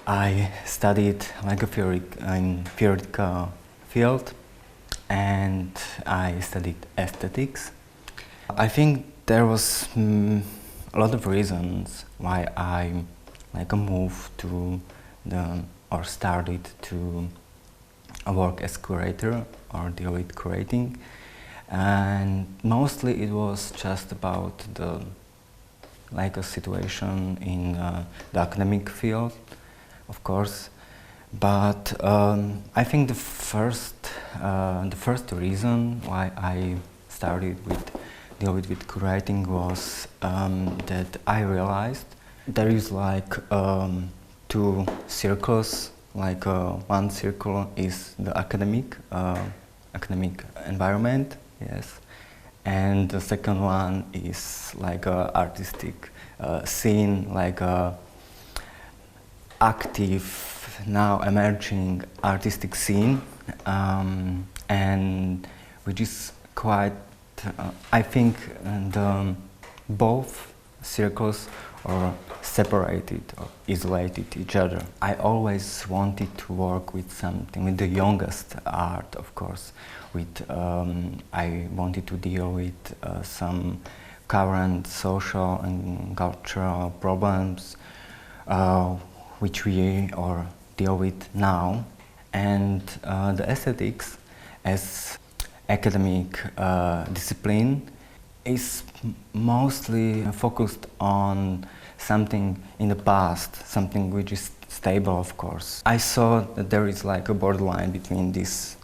I studied like a theoretical field, and I studied aesthetics. I think there was a lot of reasons why I moved to or started to work as curator or deal with curating, and mostly it was just about a situation in the academic field, of course. But I think the first reason why I started deal with curating was that I realized there is two circles. One circle is the academic environment, yes, and the second one is artistic scene, active, now emerging artistic scene, and which is quite, I think, both circles are separated or isolated each other. I always wanted to work with something, with the youngest art, of course. I wanted to deal with some current social and cultural problems which we deal with now. And the aesthetics as academic discipline is mostly focused on something in the past, something which is stable, of course. I saw that there is a borderline between these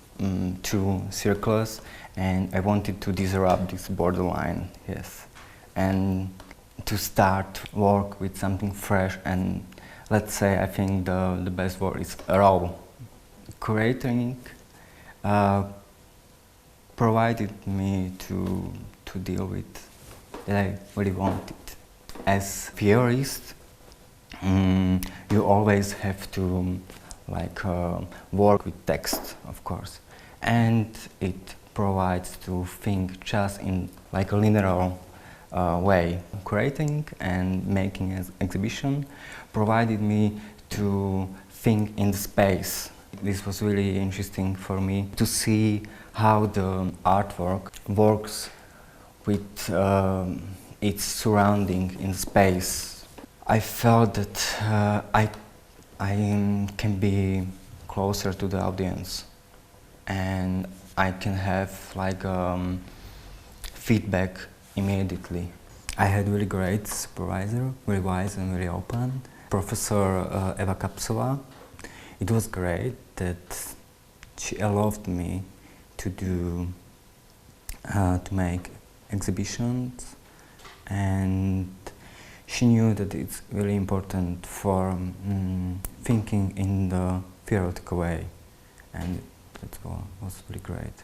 two circles, and I wanted to disrupt this borderline, yes, and to start work with something fresh and, let's say, I think the best word is raw. Curating provided me to deal with that I really wanted. As theorist, you always have to work with text, of course, and it provides to think just in a linear way. Curating and making an exhibition provided me to think in space. This was really interesting for me to see how the artwork works with its surrounding in space. I felt that I can be closer to the audience, and I can have feedback immediately. I had really great supervisor, very wise and very open. Professor Eva Kapsová. It was great that she allowed me to make exhibitions, and she knew that it's really important for thinking in the theoretical way, and that was really great.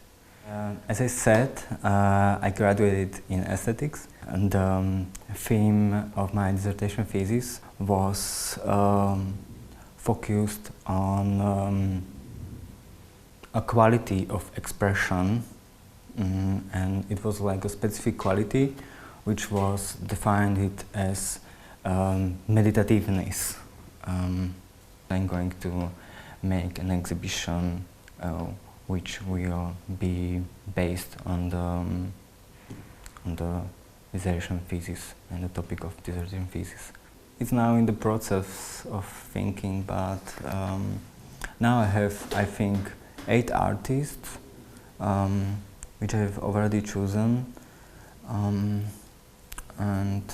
As I said, I graduated in aesthetics, and the theme of my dissertation thesis was focused on a quality of expression, and it was a specific quality which was defined as meditativeness. I'm going to make an exhibition which will be based on the dissertation thesis and the topic of dissertation thesis. It's now in the process of thinking, but now I have, I think, 8 artists which I have already chosen, and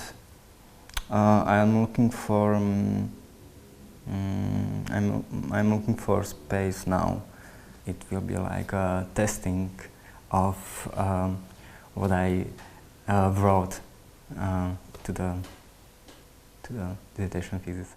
I am looking for I'm looking for space now. It will be like a testing of what I brought to the dissertation thesis.